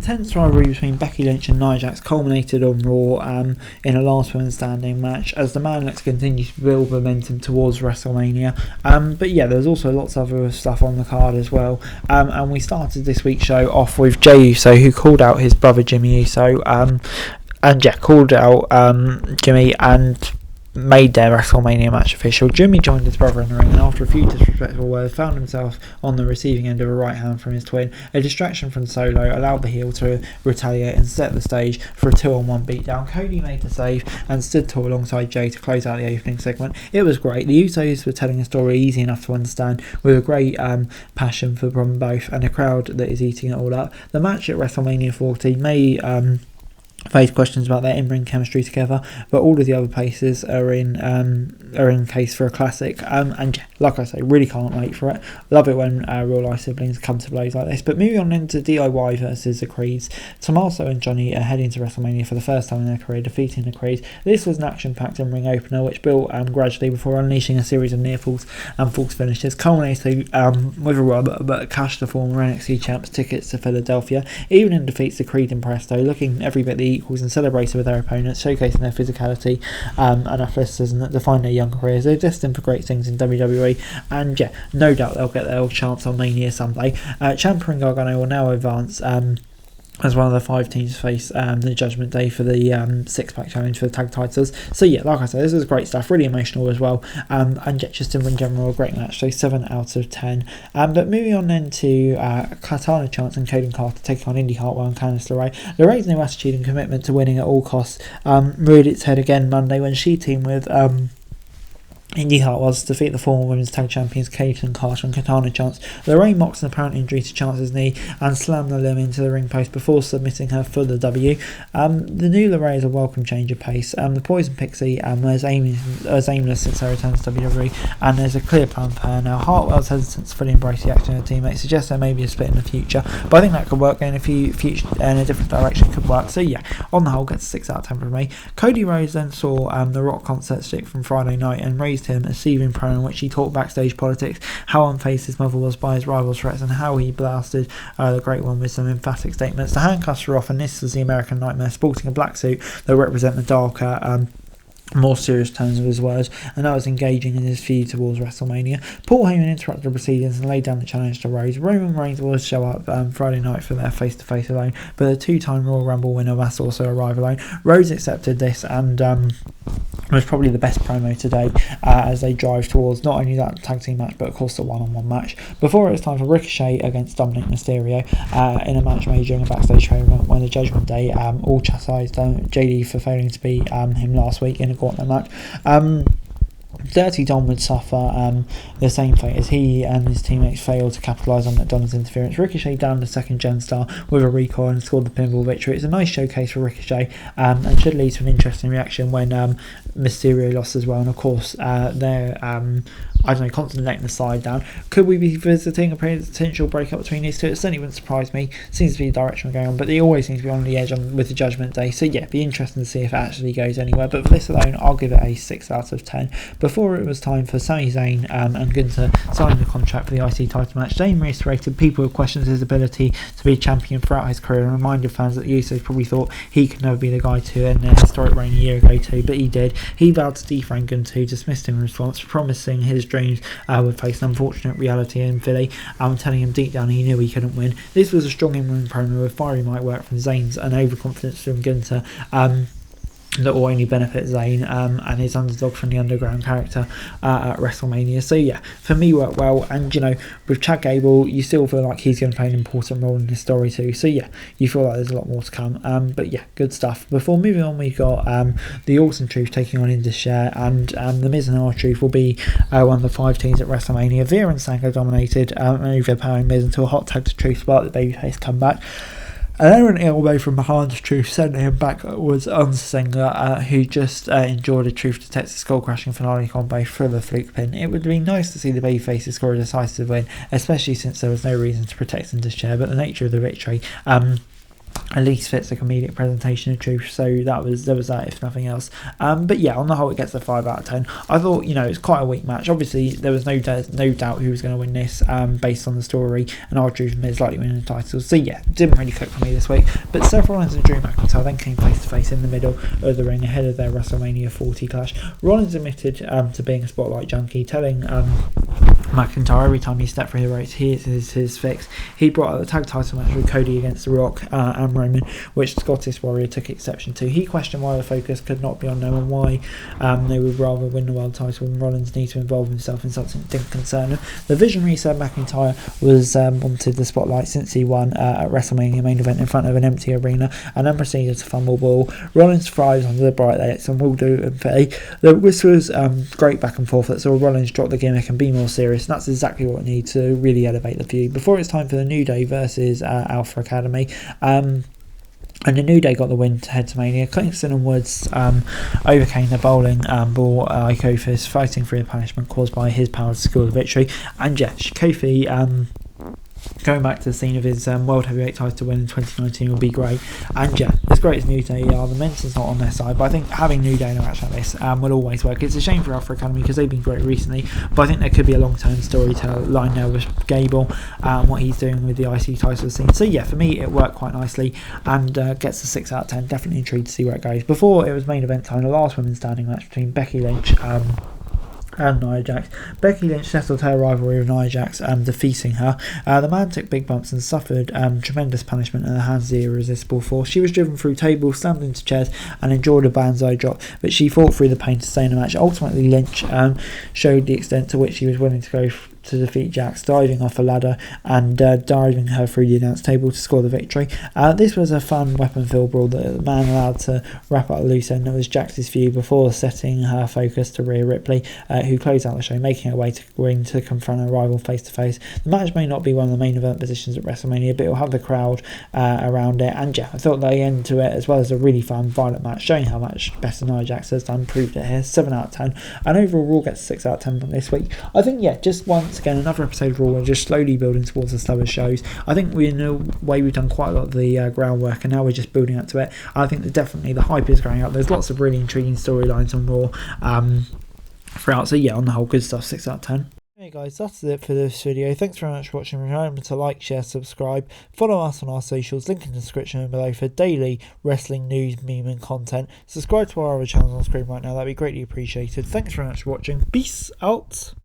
intense rivalry between Becky Lynch and Nia Jax culminated on Raw in a last woman standing match as the man looks continue to build momentum towards WrestleMania. But yeah, there's also lots of other stuff on the card as well. And we started this week's show off with Jey Uso, who called out his brother Jimmy Uso, called out Jimmy and made their WrestleMania match official. Jimmy joined his brother in the ring and after a few disrespectful words found himself on the receiving end of a right hand from his twin. A distraction from Solo allowed the heel to retaliate and set the stage for a 2-on-1 beatdown. Cody made the save and stood tall alongside Jey to close out the opening segment. It was great. The Usos were telling a story easy enough to understand with a great passion for them both and a crowd that is eating it all up. The match at WrestleMania 40 may face questions about their in-ring chemistry together, but all of the other places are in case for a classic. And yeah, like I say, really can't wait for it. Love it when real life siblings come to blows like this. But moving on into DIY versus the Creeds, Tommaso and Johnny are heading to WrestleMania for the first time in their career, defeating the Creeds. This was an action-packed in-ring opener which built gradually before unleashing a series of near falls and false finishes, culminating with a rub but cashed the former NXT champs tickets to Philadelphia. Even in defeats, the Creed and Presto, looking every bit the equals and celebrated with their opponents, showcasing their physicality and athleticism that define their young careers. They're destined for great things in WWE, and yeah, no doubt they'll get their chance on Mania someday. Ciampa and Gargano will now advance as one of the 5 teams to face the Judgment Day for the 6-pack challenge for the tag titles. So yeah, like I said, this is great stuff, really emotional as well, and yeah, just in general a great match, so 7 out of 10. But moving on then to Katana Chance and Caden Carter taking on Indy Hartwell and Candice LeRae. LeRae's new attitude and commitment to winning at all costs reared its head again Monday when she teamed with Indy Hartwell to defeat the former women's tag champions Caitlin Carter and Katana Chance. LeRae mocks an apparent injury to Chance's knee and slammed the limb into the ring post before submitting her for the W. The new LeRae is a welcome change of pace. The Poison Pixie was aimless since her return to WWE, and there's a clear plan for her now. Hartwell's hesitant to fully embrace the action of her teammates suggests there may be a split in the future, but I think that could work, and in a different direction could work. So yeah, on the whole, gets a 6 out of 10 from me. Cody Rhodes then saw the Rock concert stick from Friday night and raised him a seething promo in which he talked backstage politics, how unfazed his mother was by his rivals' threats, and how he blasted the Great One with some emphatic statements. The handcuffs were off, and this was the American Nightmare sporting a black suit that represent the darker more serious tones of his words, and that was engaging in his feud towards WrestleMania. Paul Heyman interrupted the proceedings and laid down the challenge to Rhodes. Roman Reigns will show up Friday night for their face-to-face alone, but the 2-time Royal Rumble winner must also arrive alone. Rhodes accepted this and was probably the best promo today as they drive towards not only that tag team match but of course the one-on-one match. Before it was time for Ricochet against Dominic Mysterio in a match made during a backstage tournament when the Judgment Day all chastised JD for failing to beat him last week in a gauntlet match. Dirty Dom would suffer the same fate as he and his teammates failed to capitalise on Donna's interference. Ricochet downed the second gen star with a recoil and scored the pinfall victory. It's a nice showcase for Ricochet and should lead to an interesting reaction when Mysterio lost as well. And of course they're constantly letting the side down. Could we be visiting a potential breakup between these two? It certainly wouldn't surprise me. Seems to be the direction we're going on, but they always seem to be on the edge with the Judgment Day. So yeah, be interesting to see if it actually goes anywhere. But for this alone, I'll give it a 6 out of 10. Before it was time for Sami Zayn and Gunther signing the contract for the IC title match, Zayn reiterated people have questioned his ability to be a champion throughout his career and reminded fans that the Usos probably thought he could never be the guy to end their historic reign a year ago too, but he did. He vowed to defrank Gunther, who dismissed him in response, promising his dreams would face an unfortunate reality in Philly, telling him deep down he knew he couldn't win. This was a strong in-ring promo with fiery mic work from Zayn's and overconfidence from Gunther that will only benefit Zayn and his underdog from the underground character at WrestleMania. So yeah, for me worked well, and you know, with Chad Gable you still feel like he's going to play an important role in this story too, so yeah, you feel like there's a lot more to come, but yeah, good stuff. Before moving on, we've got the Awesome Truth taking on Indus Sher, and the Miz and R-Truth will be one of the 5 teams at WrestleMania. Veer and Sangha dominated, overpowering Miz into a hot tag to Truth sparked the babyface comeback. An errant elbow from behind Truth sent him backwards on Sangha, who just enjoyed a Truth to Texas skull crashing finale combo for the fluke pin. It would be nice to see the babyfaces score a decisive win, especially since there was no reason to protect Indus Sher, but the nature of the victory at least fits a comedic presentation of truth, so there was that, if nothing else. But yeah, on the whole, it gets a 5 out of 10. I thought, it's quite a weak match. Obviously, there was no doubt who was going to win this, based on the story, and R-Truth and Miz likely winning the titles. So yeah, didn't really click for me this week. But Seth Rollins and Drew McIntyre then came face to face in the middle of the ring ahead of their WrestleMania 40 clash. Rollins admitted to being a spotlight junkie, telling McIntyre every time he stepped through the ropes, here's his fix. He brought out the tag title match with Cody against The Rock and Roman, which Scottish Warrior took exception to. He questioned why the focus could not be on them and why they would rather win the world title when Rollins needs to involve himself in something that didn't concern him. The Visionary said McIntyre was wanted the spotlight since he won at WrestleMania main event in front of an empty arena, and then proceeded to fumble ball. Rollins thrives under the bright lights and will do and pay. This was great back and forth that saw Rollins drop the gimmick and be more serious, and that's exactly what we need to really elevate the feud. Before it's time for the New Day versus Alpha Academy, and the New Day got the win to head to Mania. Kingston and Woods overcame the bowling ball Kofi's fighting through the punishment caused by his power to score the victory. And yeah, Kofi going back to the scene of his World Heavyweight title win in 2019 would be great. And yeah, as great as New Day are, the momentum's not on their side, but I think having New Day in a match like this will always work. It's a shame for Alpha Academy because they've been great recently, but I think there could be a long-term storyline there with Gable and what he's doing with the IC title scene. So yeah, for me it worked quite nicely and gets a 6 out of 10. Definitely intrigued to see where it goes. Before it was main event time, the last women's standing match between Becky Lynch and Nia Jax. Becky Lynch settled her rivalry with Nia Jax, defeating her. The man took big bumps and suffered tremendous punishment at the hands of the irresistible force. She was driven through tables, slammed into chairs, and endured a banzai drop, but she fought through the pain to stay in the match. Ultimately, Lynch showed the extent to which she was willing to go to defeat Jax, diving off a ladder and diving her through the announce table to score the victory. This was a fun weapon-filled brawl that the man allowed to wrap up the loose end. It was Jax's feud before setting her focus to Rhea Ripley, who closed out the show, making her way to ring to confront her rival face-to-face. The match may not be one of the main event positions at WrestleMania, but it will have the crowd around it. And yeah, I thought the end to it, as well as a really fun, violent match, showing how much better Nia Jax has done, proved it here. 7 out of 10. And overall, Raw gets 6 out of 10 from this week. I think, yeah, just once again, another episode of Raw. We're just slowly building towards the stubborn shows. I think in a way we've done quite a lot of the groundwork, and now we're just building up to it. I think that definitely the hype is going up. There's lots of really intriguing storylines on Raw throughout. So yeah, on the whole, good stuff. 6 out of 10. Hey guys, that's it for this video. Thanks very much for watching. Remember to like, share, subscribe, follow us on our socials, link in the description below for daily wrestling news, meme and content. Subscribe to our other channels on screen right now, that'd be greatly appreciated. Thanks very much for watching. Peace out.